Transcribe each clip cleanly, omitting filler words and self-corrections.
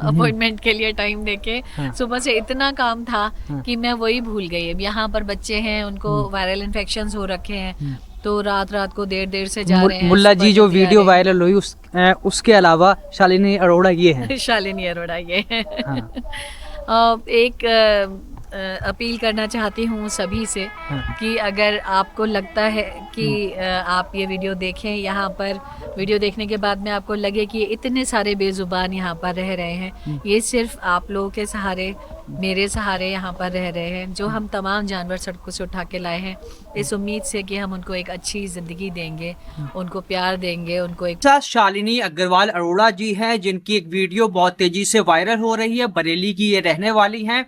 Appointment के लिए time देके। हाँ। सुबह से इतना काम था हाँ। कि मैं वही भूल गई। अब यहाँ पर बच्चे हैं, उनको वायरल इन्फेक्शंस हो रखे हैं, तो रात रात को देर देर से जा रहे हैं, मुल्ला सुबह जी जो जल्दी आ वीडियो रहे वायरल हुई उसके अलावा शालिनी अरोड़ा ये हैं। हैं। शालिनी अरोड़ा ये है। हाँ। एक अपील करना चाहती हूँ सभी से हाँ। कि अगर आपको लगता है कि आप ये वीडियो देखें, यहाँ पर वीडियो देखने के बाद में आपको लगे कि इतने सारे बेजुबान यहाँ पर रह रहे हैं, ये सिर्फ आप लोगों के सहारे, मेरे सहारे यहाँ पर रह रहे हैं, जो हम तमाम जानवर सड़कों से उठा के लाए हैं, इस उम्मीद से कि हम उनको एक अच्छी ज़िंदगी देंगे, उनको प्यार देंगे, उनको एक। साथ शालिनी अग्रवाल अरोड़ा जी हैं, जिनकी एक वीडियो बहुत तेजी से वायरल हो रही है। बरेली की ये रहने वाली हैं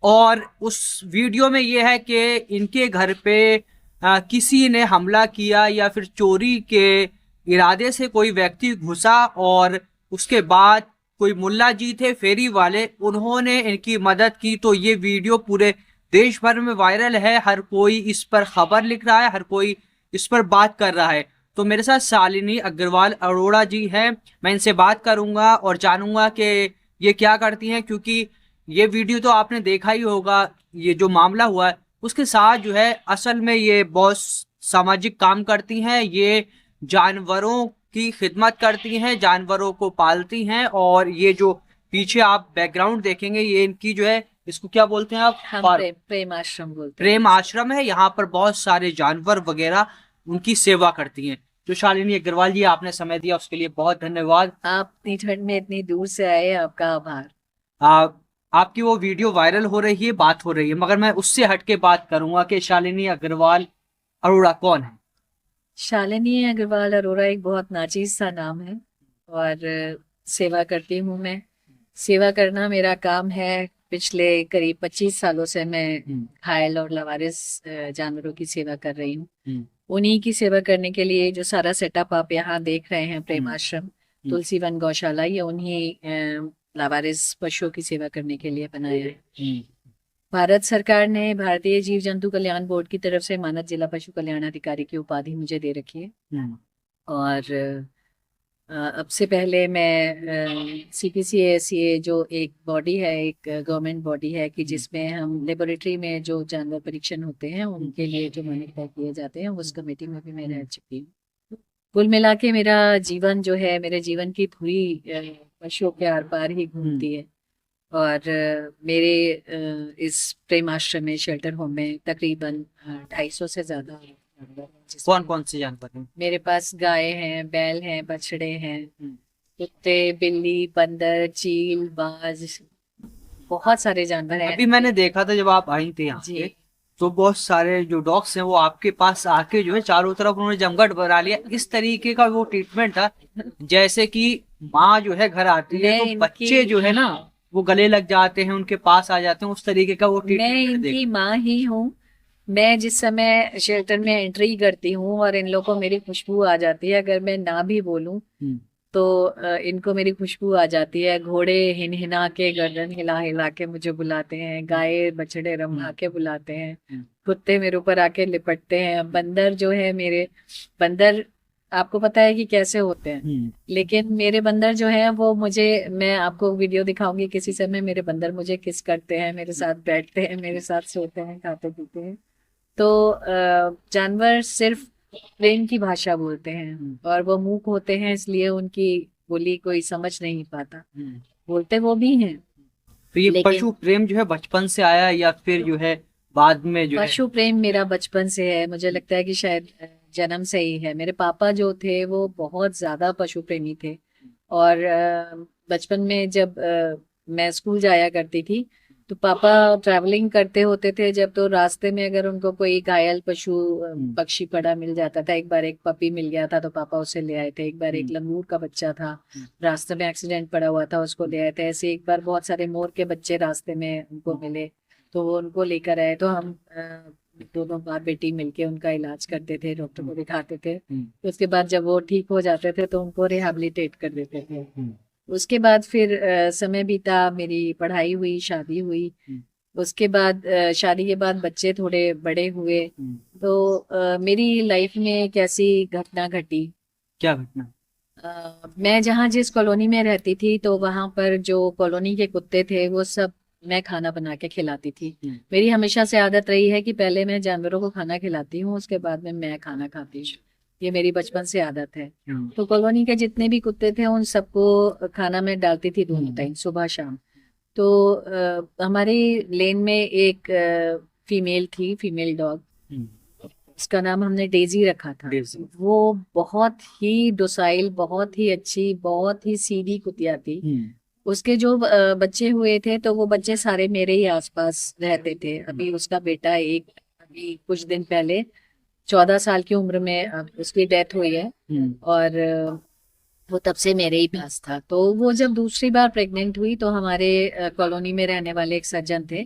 और उस वीडियो में ये है कि इनके घर पे किसी ने हमला किया या फिर चोरी के इरादे से कोई व्यक्ति घुसा और उसके बाद कोई मुल्ला जी थे फेरी वाले, उन्होंने इनकी मदद की। तो ये वीडियो पूरे देश भर में वायरल है, हर कोई इस पर खबर लिख रहा है, हर कोई इस पर बात कर रहा है। तो मेरे साथ शालिनी अग्रवाल अरोड़ा जी हैं, मैं इनसे बात करूंगा और जानूंगा कि ये क्या करती हैं, क्योंकि ये वीडियो तो आपने देखा ही होगा। ये जो मामला हुआ है उसके साथ जो है असल में ये बहुत सामाजिक काम करती हैं, ये जानवरों की खिदमत करती हैं, जानवरों को पालती हैं। और ये जो पीछे आप बैकग्राउंड देखेंगे ये इनकी जो है, इसको क्या बोलते हैं आप? हम प्रेम आश्रम बोलते हैं। प्रेम आश्रम है। यहाँ पर बहुत सारे जानवर वगैरह उनकी सेवा करती हैं। तो शालिनी अग्रवाल जी, आपने समय दिया उसके लिए बहुत धन्यवाद। आप इतनी ठंड में इतनी दूर से आए, आपका आभार। आ, आपकी वो वीडियो वायरल हो रही है, बात हो रही है, मगर मैं उससे हटके बात करूंगा कि शालिनी अग्रवाल अरोड़ा कौन है। शालिनी अग्रवाल अरोड़ा एक बहुत नाचीज सा नाम है और सेवा करती हूँ मैं। सेवा करना मेरा काम है। पिछले करीब 25 सालों से मैं घायल और लावारिस जानवरों की सेवा कर रही हूँ। उन्हीं की सेवा करने के लिए जो सारा सेटअप आप यहाँ देख रहे हैं, प्रेम आश्रम, तुलसी वन गौशाला, ये उन्हीं लावारिस पशुओं की सेवा करने के लिए बनाया है। भारत सरकार ने भारतीय जीव जंतु कल्याण बोर्ड की तरफ से मानद जिला पशु कल्याण अधिकारी की उपाधि मुझे दे रखी है। और अब से पहले मैं CPCA जो एक बॉडी है, एक गवर्नमेंट बॉडी है कि जिसमें हम लेबोरेटरी में जो जानवर परीक्षण होते हैं उनके लिए जो मान्यता किए जाते हैं, उस कमेटी में भी मैं रह चुकी हूँ। कुल मिला के मेरा जीवन जो है, मेरे जीवन की धुरी पशुओं के आर पार ही घूमती है। और मेरे इस प्रेम आश्रम में, शेल्टर होम में तकरीबन 250 से ज्यादा जानवर हैं। कौन कौन से जानवर हैं? मेरे पास गाय हैं, बैल हैं, बछड़े हैं, कुत्ते, बिल्ली, बंदर, चील, बाज, बहुत सारे जानवर हैं। अभी मैंने देखा था जब आप आई थी यहाँ पे, तो बहुत सारे जो डॉग्स हैं वो आपके पास आके जो है चारों तरफ उन्होंने जमघट बना लिया। इस तरीके का वो ट्रीटमेंट था जैसे कि माँ जो है घर आती है तो बच्चे जो है ना वो गले लग जाते हैं, उनके पास आ जाते हैं, उस तरीके का वो मैं ट्रीटमेंट। इनकी माँ ही हूँ। मैं जिस समय शेल्टर में एंट्री करती हूँ और इन लोगों को मेरी खुशबू आ जाती है, अगर मैं ना भी बोलूं तो इनको मेरी खुशबू आ जाती है। घोड़े हिन हिना के, गर्दन हिला हिला के मुझे बुलाते हैं, गाय बछड़े रंभा के बुलाते हैं, कुत्ते मेरे ऊपर आके लिपटते हैं। बंदर जो है मेरे, बंदर आपको पता है कि कैसे होते हैं, लेकिन मेरे बंदर जो है वो मुझे, मैं आपको वीडियो दिखाऊंगी किसी समय, मेरे बंदर मुझे किस करते हैं, मेरे साथ बैठते हैं, मेरे साथ सोते हैं, खाते पीते हैं। तो जानवर सिर्फ प्रेम की भाषा बोलते हैं और वो मूक होते हैं, इसलिए उनकी बोली कोई समझ नहीं पाता। बोलते वो भी हैं। तो ये पशु प्रेम जो है बचपन से आया या फिर जो है बाद में जो है? पशु प्रेम मेरा बचपन से है। मुझे लगता है कि शायद जन्म से ही है। मेरे पापा जो थे वो बहुत ज्यादा पशु प्रेमी थे और बचपन में जब मैं स्कूल जाया करती थी तो पापा ट्रैवलिंग करते होते थे जब, तो रास्ते में अगर उनको कोई घायल पशु पक्षी पड़ा मिल जाता था, एक बार एक पपी मिल गया था तो पापा उसे ले आए थे। एक बार एक लंगूर का बच्चा था, रास्ते में एक्सीडेंट पड़ा हुआ था, उसको ले आए थे। ऐसे एक बार बहुत सारे मोर के बच्चे रास्ते में उनको मिले तो वो उनको लेकर आए। तो हम दोनों बाप बेटी मिलके उनका इलाज करते थे, डॉक्टर को दिखाते थे। तो उसके बाद जब वो ठीक हो जाते थे तो उनको रिहेबिलिटेट कर देते थे। उसके बाद फिर समय बीता, मेरी पढ़ाई हुई, शादी हुई। उसके बाद शादी के बाद बच्चे थोड़े बड़े हुए तो मेरी लाइफ में एक ऐसी घटना घटी। क्या घटना? मैं जहाँ जिस कॉलोनी में रहती थी तो वहाँ पर जो कॉलोनी के कुत्ते थे वो सब मैं खाना बना के खिलाती थी। मेरी हमेशा से आदत रही है कि पहले मैं जानवरों को खाना खिलाती हूँ, उसके बाद में मैं खाना खाती हूँ। ये मेरी बचपन से आदत है। तो कॉलोनी के जितने भी कुत्ते थे उन सबको खाना मैं डालती थी दोनों टाइम, सुबह शाम। तो हमारी लेन में एक फीमेल थी, फीमेल डॉग, उसका नाम हमने डेजी रखा था। वो बहुत ही डोसाइल, बहुत ही अच्छी, बहुत ही सीधी कुतिया थी। उसके जो बच्चे हुए थे तो वो बच्चे सारे मेरे ही आसपास रहते थे। अभी उसका बेटा एक अभी कुछ दिन पहले 14 साल की उम्र में उसकी डेथ हुई है। और वो तब से मेरे ही पास था। तो वो जब दूसरी बार प्रेग्नेंट हुई तो हमारे कॉलोनी में रहने वाले एक सज्जन थे,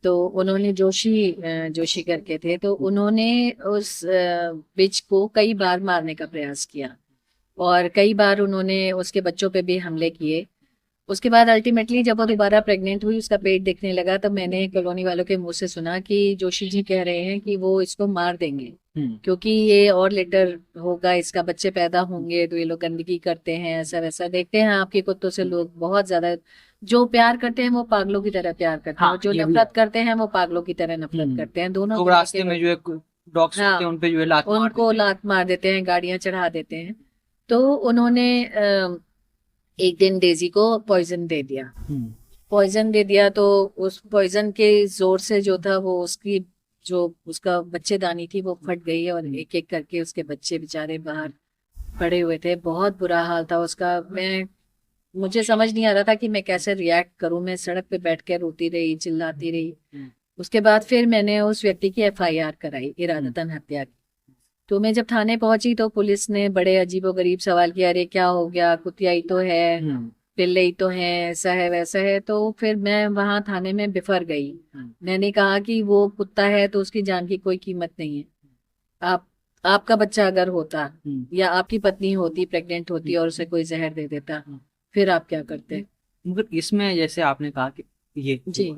तो उन्होंने जोशी करके थे, तो उन्होंने उस बिच को कई बार मारने का प्रयास किया और कई बार उन्होंने उसके बच्चों पे भी हमले किए। उसके बाद अल्टीमेटली जब वो दोबारा प्रेग्नेंट हुई, उसका पेट दिखने लगा, तब मैंने कॉलोनी वालों के मुंह से सुना कि जोशी जी कह रहे हैं कि वो इसको मार देंगे क्योंकि ये और लेटर होगा, इसका बच्चे पैदा होंगे तो ये लोग गंदगी करते हैं, ऐसा वैसा। देखते हैं आपके कुत्तों से लोग बहुत ज्यादा, जो प्यार करते हैं वो पागलों की तरह प्यार करते हैं, हाँ, और जो नफरत करते हैं वो पागलों की तरह नफरत करते हैं। दोनों तो रास्ते में जो है डॉग्स होते हैं उन पे जो है उनको लात मार देते हैं, गाड़ियां चढ़ा देते हैं। तो उन्होंने एक दिन डेजी को पॉइजन दे दिया। पॉइजन दे दिया तो उस पॉइजन के जोर से जो था वो उसकी जो उसका बच्चेदानी थी वो फट गई और एक एक करके उसके बच्चे बेचारे बाहर पड़े हुए थे। बहुत बुरा हाल था उसका। मुझे समझ नहीं आ रहा था कि मैं कैसे रिएक्ट करूं। मैं सड़क पे बैठ के रोती रही, चिल्लाती रही। उसके बाद फिर मैंने उस व्यक्ति की FIR कराई, इरादतन हत्या की। तो मैं जब थाने पहुंची तो पुलिस ने बड़े अजीबोगरीब सवाल किया, अरे क्या हो गया, कुतिया ही तो है, पिल्ले ही तो है, ऐसा है वैसा है। तो फिर मैं वहां थाने में बिफर गई। मैंने कहा कि वो कुत्ता है तो उसकी जान की कोई कीमत नहीं है। आपका बच्चा अगर होता या आपकी पत्नी होती, प्रेग्नेंट होती और उसे कोई जहर दे देता, फिर आप क्या करते? मगर इसमें जैसे आपने कहा कि ये जी,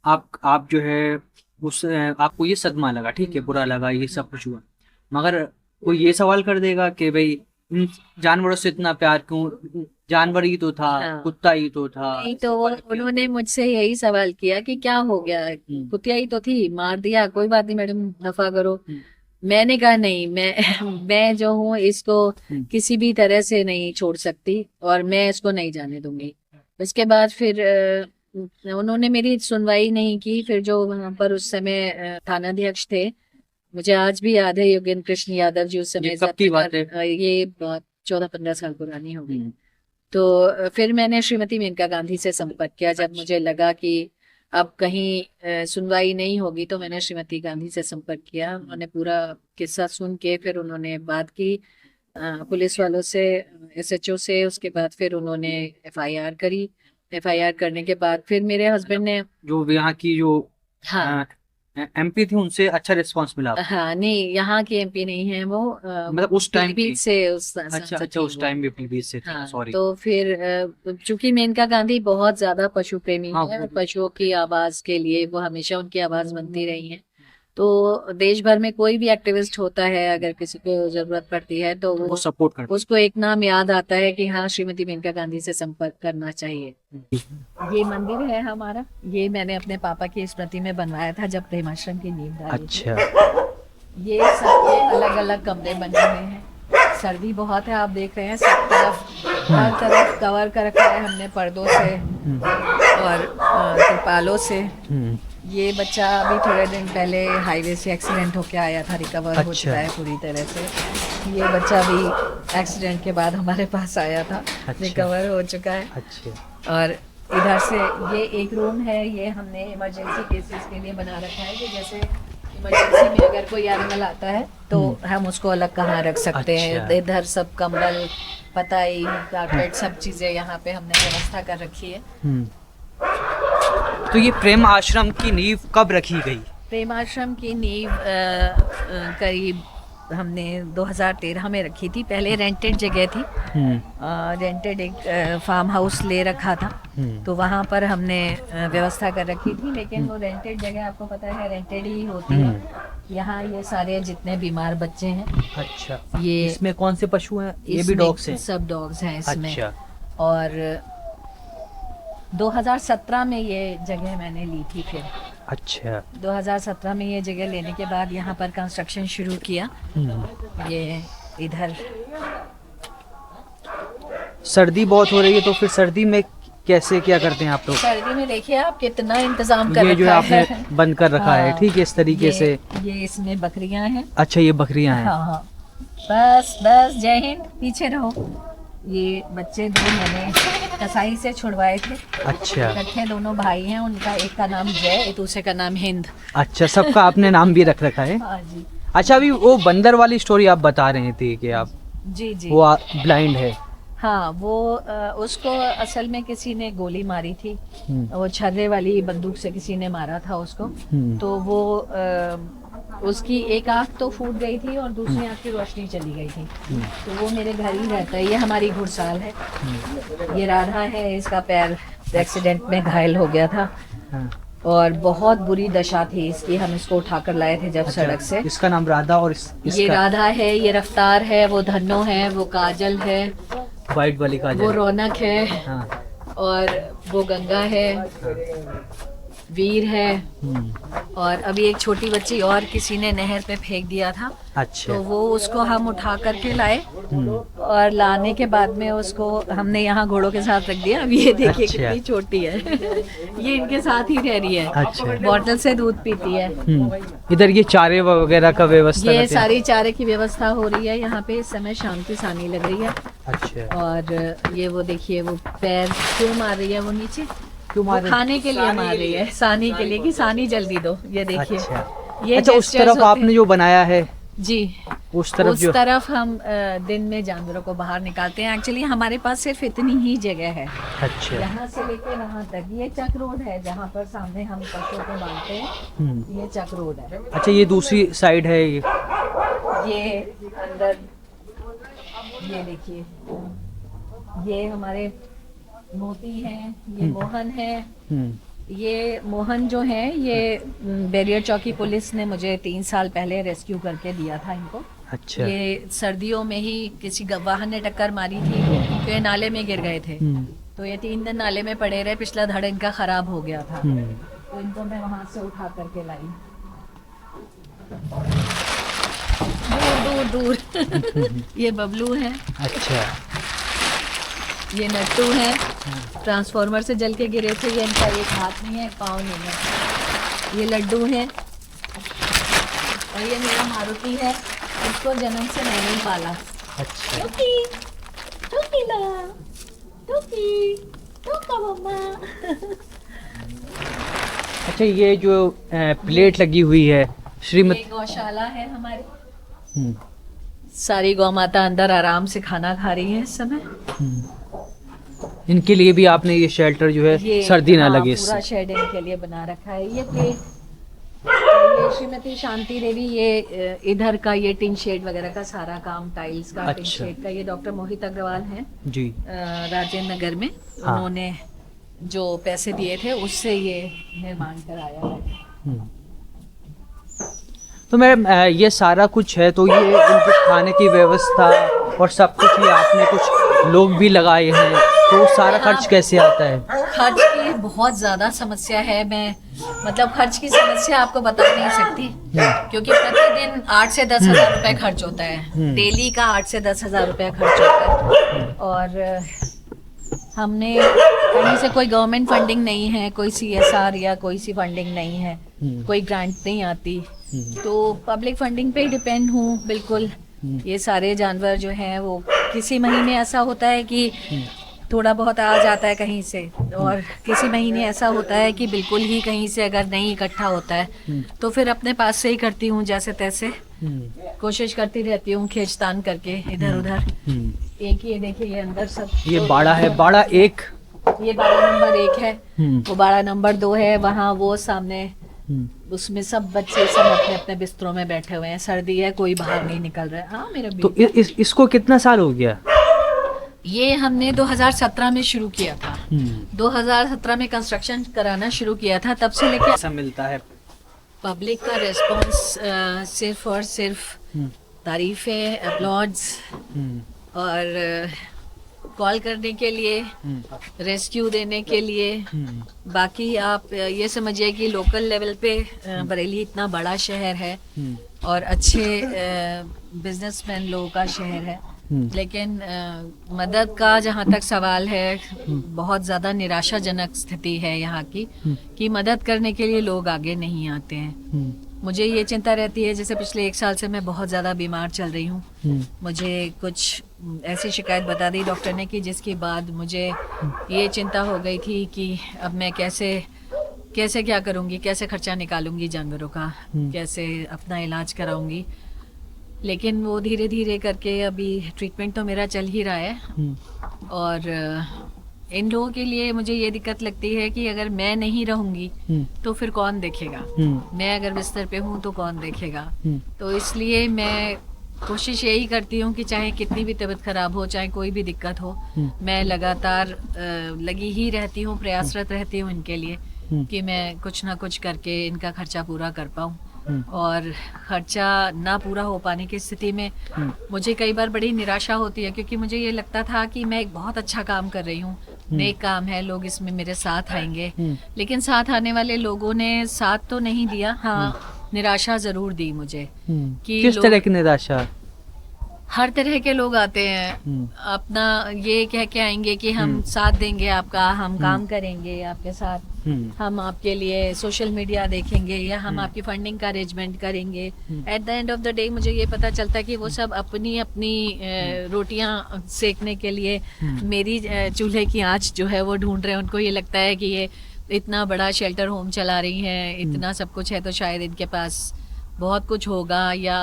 आप जो है उस आपको ये सदमा लगा, ठीक है, बुरा लगा, ये सब कुछ हुआ, मगर कोई ये सवाल कर देगा कि भाई इन जानवरों से इतना प्यार क्यों, जानवर ही तो था, हाँ। कुत्ता ही तो था। नहीं तो उन्होंने मुझसे यही सवाल किया कि क्या हो गया, कुतिया ही तो थी, मार दिया, कोई बात नहीं मैडम, दफा करो। मैंने कहा नहीं, मैं जो हूँ इसको किसी भी तरह से नहीं छोड़ सकती और मैं इसको नहीं जाने दूंगी। उसके बाद फिर उन्होंने मेरी सुनवाई नहीं की। फिर जो वहां पर उस समय थानाध्यक्ष थे, मुझे आज भी याद है, योगेंद्र कृष्ण यादव जी, उस समय कब की बात है? ये 14-15 साल पुरानी हो गई। तो फिर मैंने श्रीमती मेनका गांधी से संपर्क किया जब मुझे लगा कि अब कहीं सुनवाई नहीं होगी। तो मैंने श्रीमती गांधी से संपर्क किया। उन्होंने पूरा किस्सा सुन के फिर उन्होंने बात की पुलिस वालों से, SHO से। उसके बाद फिर उन्होंने FIR करी। FIR करने के बाद फिर मेरे हस्बैंड ने, जो यहाँ की जो हाँ, MP थी उनसे अच्छा रिस्पांस मिला? हाँ नहीं, यहाँ की MP नहीं है वो, मतलब उस टाइम पीलीभीत से उस अच्छा उस टाइम भी पीलीभीत से थी, हाँ। सॉरी। तो फिर चूंकि मेनका गांधी बहुत ज्यादा पशु प्रेमी हाँ, है और पशुओं की आवाज के लिए वो हमेशा उनकी आवाज बनती रही है। तो देश भर में कोई भी एक्टिविस्ट होता है, अगर किसी को जरूरत पड़ती है तो वो सपोर्ट करते उसको एक नाम याद आता है कि हाँ, श्रीमती मेनका गांधी से संपर्क करना चाहिए। ये मंदिर है हमारा, ये मैंने अपने पापा की स्मृति में बनवाया था जब प्रेमाश्रम की नींव डाली थी। ये सबके अलग अलग कमरे बने हुए हैं। सर्दी बहुत है, आप देख रहे हैं, सब तरफ हर तरफ कवर कर रखा है हमने पर्दों से और तिरपालों से। ये बच्चा अभी थोड़े दिन पहले हाईवे से एक्सीडेंट होके आया था, रिकवर हो चुका है पूरी तरह से। ये बच्चा भी एक्सीडेंट के बाद हमारे पास आया था, रिकवर हो चुका है। और इधर से ये एक रूम है, ये हमने इमरजेंसी केसेस के लिए बना रखा है कि जैसे इमरजेंसी में अगर कोई एनिमल आता है तो हम उसको अलग कहाँ रख सकते हैं। इधर सब कंबल, पताई, कारपेट, सब चीजें यहाँ पे हमने व्यवस्था कर रखी है। तो ये प्रेम आश्रम की नींव कब रखी गई? प्रेम आश्रम की नींव करीब हमने 2013 में रखी थी। पहले रेंटेड जगह थी, रेंटेड एक फार्म हाउस ले रखा था, तो वहाँ पर हमने व्यवस्था कर रखी थी। लेकिन वो रेंटेड जगह आपको पता है रेंटेड ही होती है, यहाँ ये सारे जितने बीमार बच्चे हैं, अच्छा, ये इसमें कौन से पशु हैं? ये भी इसमें डॉग्स हैं? सब डॉग्स हैं इसमें। अच्छा, और 2017 में ये जगह मैंने ली थी। फिर अच्छा। 2017 में ये जगह लेने के बाद यहाँ पर कंस्ट्रक्शन शुरू किया। ये इधर सर्दी बहुत हो रही है, तो फिर सर्दी में कैसे क्या करते हैं आप लोग? सर्दी में देखिए आप कितना इंतजाम कर ये जो है रखा आपने है। बंद कर रखा है, हाँ, ठीक है, इस तरीके से। ये इसमें बकरियां हैं। अच्छा, ये बकरियां हैं। हाँ हाँ, बस बस, जय हिंद, पीछे रहो। ये बच्चे दो मैंने कसाई से छुड़वाए थे। अच्छा, इकट्ठे दोनों भाई हैं, उनका एक का नाम जय, एक दूसरे का नाम हिंद। अच्छा, सबका आपने नाम भी रख रखा है। हाँ जी अच्छा, अभी वो बंदर वाली स्टोरी आप बता रहे थे कि आप जी जी। वो ब्लाइंड है। हाँ, वो उसको असल में किसी ने गोली मारी थी। वो छर्रे वाली बंदूक से किसी ने मारा था उसको। तो वो उसकी एक आंख तो फूट गई थी और दूसरी आंख की रोशनी चली गई थी। तो वो मेरे घर ही रहता है। ये हमारी घुड़साल है। ये राधा है, इसका पैर एक्सीडेंट में घायल हो गया था और बहुत बुरी दशा थी इसकी। हम इसको उठाकर लाए थे जब सड़क से। इसका नाम राधा और ये इसका राधा है, ये रफ्तार है, वो धन्नो है, वो काजल है, व्हाइट वाली वो काजल। रौनक है, हाँ, और वो गंगा है, वीर है। और अभी एक छोटी बच्ची और किसी ने नहर पे फेंक दिया था। अच्छा। तो वो उसको हम उठा करके लाए और लाने के बाद में उसको हमने यहाँ घोड़ों के साथ रख दिया। अब ये देखिए अच्छा। कितनी छोटी है। ये इनके साथ ही रह रही है। अच्छा। बॉटल से दूध पीती है। इधर ये चारे वगैरह का व्यवस्था ये करते हैं? सारी चारे की व्यवस्था हो रही है यहाँ पे। इस समय शाम की सानी लग रही है। अच्छा, और ये वो देखिए वो पैर क्यों मार रही है, वो नीचे क्यों मार वो खाने के लिए मार रही है, सानी के लिए कि सानी जल्दी दो। ये देखिए। अच्छा, ये अच्छा, उस gestures तरफ होते आपने हैं। जो बनाया है, जी, उस तरफ जो हम दिन में जानवरों को बाहर निकालते हैं। एक्चुअली हमारे पास सिर्फ इतनी ही जगह है, अच्छा। यहाँ से लेके वहाँ तक। ये चक रोड है जहाँ पर सामने हम पशुओं को बांधते हैं। ये चक रोड है। अच्छा, ये दूसरी साइड है ये अंदर ये देखिए, ये हमारे मोती हैं, ये मोहन है। ये मोहन जो है ये बैरियर चौकी पुलिस ने मुझे 3 साल पहले रेस्क्यू करके दिया था इनको। अच्छा। ये सर्दियों में ही किसी वाहन ने टक्कर मारी थी तो ये नाले में गिर गए थे। तो ये 3 दिन नाले में पड़े रहे। पिछला धड़ इनका खराब हो गया था। तो इनको मैं वहां से उठा करके लाई। दूर दूर दूर। ये बबलू है। अच्छा। ये नट्टू है, ट्रांसफार्मर से जल के गिरे थे। ये इनका एक हाथ नहीं है, एक पाँव नहीं है। ये लड्डू है। और ये मेरा मारुति है, इसको जन्म से मैंने ही पाला। अच्छा। टोकी, टोकी ला, टोकी, टोका मम्मा। अच्छा, ये जो प्लेट लगी हुई है ये श्रीमती, गौशाला है हमारी। सारी गौ माता अंदर आराम से खाना खा रही है इस समय। इनके लिए भी आपने ये शेल्टर जो है ये सर्दी ना हाँ, लगे पूरा इससे। शेड इनके लिए बना रखा है। ये श्रीमती शांति देवी, ये इधर का ये टिन शेड वगैरह का सारा काम, टाइल्स का, टिन अच्छा। शेड का, ये डॉक्टर मोहित अग्रवाल हैं जी। राजेंद्र नगर में। हाँ। उन्होंने जो पैसे दिए थे उससे ये निर्माण कराया है। तो मैडम ये सारा कुछ है, तो ये इनके खाने की व्यवस्था और सब कुछ ये आपने कुछ लोग भी लगाए हैं, तो सारा खर्च कैसे आता है? खर्च की बहुत ज़्यादा समस्या है। मैं मतलब खर्च की समस्या आपको बता नहीं सकती, क्योंकि प्रतिदिन 8 से 10 हज़ार रुपए खर्च होता है। डेली का 8 से 10 हज़ार रुपए खर्च होता है। और हमने कहीं से कोई गवर्नमेंट फंडिंग नहीं है, कोई CSR या कोई सी फंडिंग नहीं है, कोई ग्रांट नहीं आती। तो पब्लिक फंडिंग पे ही डिपेंड हूँ बिल्कुल। ये सारे जानवर जो हैं वो किसी महीने ऐसा होता है कि थोड़ा बहुत आ जाता है कहीं से, और किसी महीने ऐसा होता है कि बिल्कुल ही कहीं से अगर नहीं इकट्ठा होता है तो फिर अपने पास से ही करती हूँ जैसे तैसे। कोशिश करती रहती हूँ खींचतान करके इधर उधर। एक ये देखिए, ये अंदर सब ये बाड़ा है, बाड़ा एक, ये बाड़ा नंबर 1 है, वो बाड़ा नंबर 2 है। वहाँ वो सामने उसमें सब बच्चे सब अपने अपने बिस्तरों में बैठे हुए हैं। सर्दी है, कोई बाहर नहीं निकल रहा है। हाँ मेरा तो इसको कितना साल हो गया? ये हमने 2017 में शुरू किया था। 2017 में कंस्ट्रक्शन कराना शुरू किया था, तब से लेके ऐसा मिलता है पब्लिक का रिस्पांस सिर्फ और सिर्फ तारीफ़ें, अपलॉड्स और कॉल करने के लिए, रेस्क्यू देने के लिए। बाकी आप ये समझिए कि लोकल लेवल पे बरेली इतना बड़ा शहर है और अच्छे बिजनेसमैन लोगों का शहर है, लेकिन मदद का जहाँ तक सवाल है, बहुत ज़्यादा निराशाजनक स्थिति है यहाँ की कि मदद करने के लिए लोग आगे नहीं आते हैं। मुझे ये चिंता रहती है, जैसे पिछले 1 साल से मैं बहुत ज़्यादा बीमार चल रही हूँ। मुझे कुछ ऐसी शिकायत बता दी डॉक्टर ने कि जिसके बाद मुझे ये चिंता हो गई थी कि अब मैं कैसे क्या करूँगी, कैसे खर्चा निकालूंगी जानवरों का, कैसे अपना इलाज कराऊंगी। लेकिन वो धीरे धीरे करके अभी ट्रीटमेंट तो मेरा चल ही रहा है। और इन लोगों के लिए मुझे ये दिक्कत लगती है कि अगर मैं नहीं रहूंगी तो फिर कौन देखेगा, मैं अगर बिस्तर पे हूँ तो कौन देखेगा। तो इसलिए मैं कोशिश यही करती हूँ कि चाहे कितनी भी तबीयत खराब हो, चाहे कोई भी दिक्कत हो, मैं लगातार लगी ही रहती हूँ, प्रयासरत रहती हूँ इनके लिए कि मैं कुछ ना कुछ करके इनका खर्चा पूरा कर पाऊँ। और खर्चा ना पूरा हो पाने की स्थिति में मुझे कई बार बड़ी निराशा होती है, क्योंकि मुझे ये लगता था कि मैं एक बहुत अच्छा काम कर रही हूँ, नेक काम है, लोग इसमें मेरे साथ आएंगे। लेकिन साथ आने वाले लोगों ने साथ तो नहीं दिया, हाँ निराशा जरूर दी मुझे। कि किस तरह की निराशा? हर तरह के लोग आते हैं, अपना ये कह के आएंगे कि हम साथ देंगे आपका, हम काम करेंगे आपके साथ, हम आपके लिए सोशल मीडिया देखेंगे या हम आपकी फंडिंग का अरेंजमेंट करेंगे। At the end of the day मुझे ये पता चलता है कि वो सब अपनी अपनी रोटियां सेकने के लिए मेरी चूल्हे की आंच जो है वो ढूंढ रहे हैं। उनको ये लगता है कि ये इतना बड़ा शेल्टर होम चला रही हैं, इतना सब कुछ है, तो शायद इनके पास बहुत कुछ होगा, या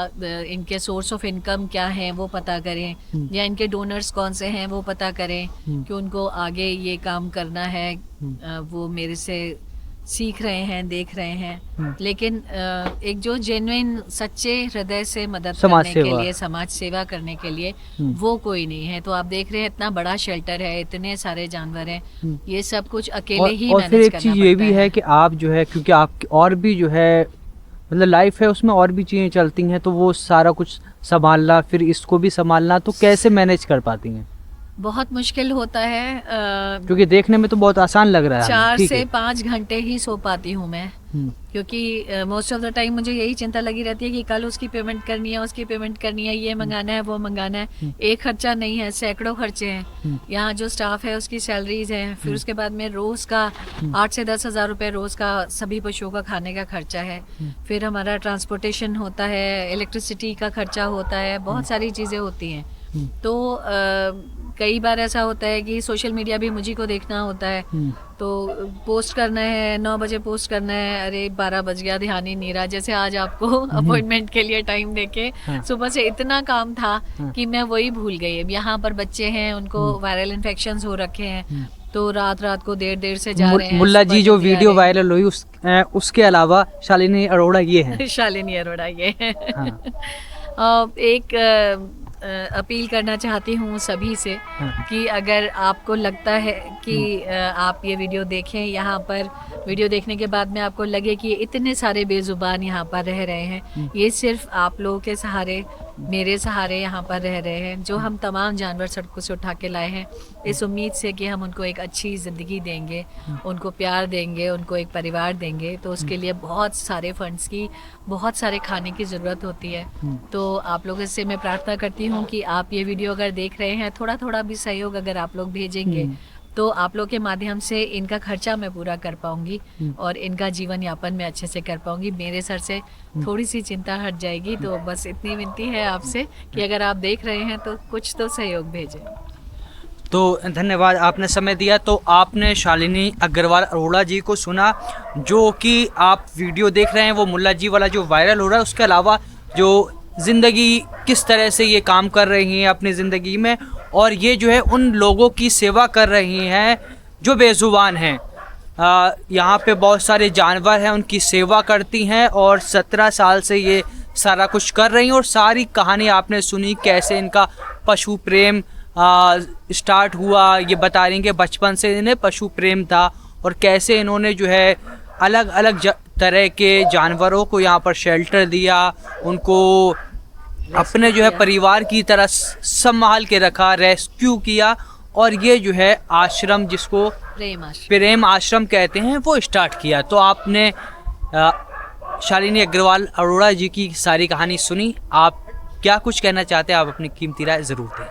इनके सोर्स ऑफ इनकम क्या है वो पता करें, या इनके डोनर्स कौन से हैं वो पता करें कि उनको आगे ये काम करना है। वो मेरे से सीख रहे हैं, देख रहे हैं। लेकिन एक जो जेन्युइन सच्चे हृदय से मदद करने के लिए, समाज सेवा करने के लिए वो कोई नहीं है। तो आप देख रहे हैं इतना बड़ा शेल्टर है, इतने सारे जानवर हैं, ये सब कुछ अकेले ही मैनेज करना पड़ता है। और फिर एक चीज ये भी है कि आप जो है, क्योंकि आप और भी जो है मतलब लाइफ है, उसमें और भी चीज़ें चलती हैं, तो वो सारा कुछ संभालना, फिर इसको भी संभालना, तो कैसे मैनेज कर पाती हैं? बहुत मुश्किल होता है, क्योंकि देखने में तो बहुत आसान लग रहा है। 4 से 5 घंटे ही सो पाती हूँ मैं, क्योंकि मोस्ट ऑफ द टाइम मुझे यही चिंता लगी रहती है कि कल उसकी पेमेंट करनी है, उसकी पेमेंट करनी है, ये मंगाना है, वो मंगाना है। एक खर्चा नहीं है, सैकड़ों खर्चे हैं। यहाँ जो स्टाफ है उसकी सैलरीज हैं, फिर उसके बाद में रोज का 8 से 10 हज़ार रुपए रोज का सभी पशुओं का खाने का खर्चा है। फिर हमारा ट्रांसपोर्टेशन होता है, इलेक्ट्रिसिटी का खर्चा होता है, बहुत सारी चीजें होती हैं। तो कई बार ऐसा होता है कि सोशल मीडिया भी मुझी को देखना होता है, तो पोस्ट करना है, 9 बजे पोस्ट करना है, अरे 12 बज गया, ध्यान ही नहीं रहा। जैसे आज आपको अपॉइंटमेंट के लिए टाइम देके सुबह से इतना काम था कि मैं वही भूल गई। अब यहाँ पर बच्चे हैं, उनको वायरल इन्फेक्शंस हो रखे हैं, तो रात को देर से जा रहे हैं। मुल्ला जी जो वीडियो वायरल हुई उसके अलावा शालिनी अरोड़ा ये है। शालिनी अरोड़ा ये है। एक अपील करना चाहती हूँ सभी से कि अगर आपको लगता है कि आप ये वीडियो देखें, यहाँ पर वीडियो देखने के बाद में आपको लगे कि इतने सारे बेजुबान यहाँ पर रह रहे हैं, ये सिर्फ आप लोगों के सहारे, मेरे सहारे यहाँ पर रह रहे हैं, जो हम तमाम जानवर सड़कों से उठा के लाए हैं इस उम्मीद से कि हम उनको एक अच्छी ज़िंदगी देंगे, उनको प्यार देंगे, उनको एक परिवार देंगे। तो उसके लिए बहुत सारे फंड्स की, बहुत सारे खाने की ज़रूरत होती है। तो आप लोगों से मैं प्रार्थना करती हूँ कि आप ये वीडियो अगर देख रहे हैं, थोड़ा भी सहयोग अगर आप लोग भेजेंगे तो आप लोग के माध्यम से इनका खर्चा मैं पूरा कर पाऊंगी और इनका जीवन यापन मैं अच्छे से कर पाऊंगी। मेरे सर से थोड़ी सी चिंता हट जाएगी। तो बस इतनी विनती है आपसे कि अगर आप देख रहे हैं तो कुछ तो सहयोग भेजें। तो धन्यवाद, आपने समय दिया। तो आपने शालिनी अग्रवाल अरोड़ा जी को सुना, जो कि आप वीडियो देख रहे हैं वो मुल्ला जी वाला जो वायरल हो रहा है, उसके अलावा जो ज़िंदगी किस तरह से ये काम कर रही हैं अपनी ज़िंदगी में, और ये जो है उन लोगों की सेवा कर रही हैं जो बेज़ुबान हैं। यहाँ पे बहुत सारे जानवर हैं, उनकी सेवा करती हैं और 17 साल से ये सारा कुछ कर रही हैं। और सारी कहानी आपने सुनी, कैसे इनका पशु प्रेम स्टार्ट हुआ, ये बता रही हैं कि बचपन से इन्हें पशु प्रेम था और कैसे इन्होंने जो है अलग अलग तरह के जानवरों को यहाँ पर शेल्टर दिया, उनको अपने जो है परिवार की तरह संभाल के रखा, रेस्क्यू किया, और ये जो है आश्रम जिसको प्रेम आश्रम कहते हैं वो स्टार्ट किया। तो आपने शालिनी अग्रवाल अरोड़ा जी की सारी कहानी सुनी, आप क्या कुछ कहना चाहते हैं? आप अपनी कीमती राय ज़रूर दें।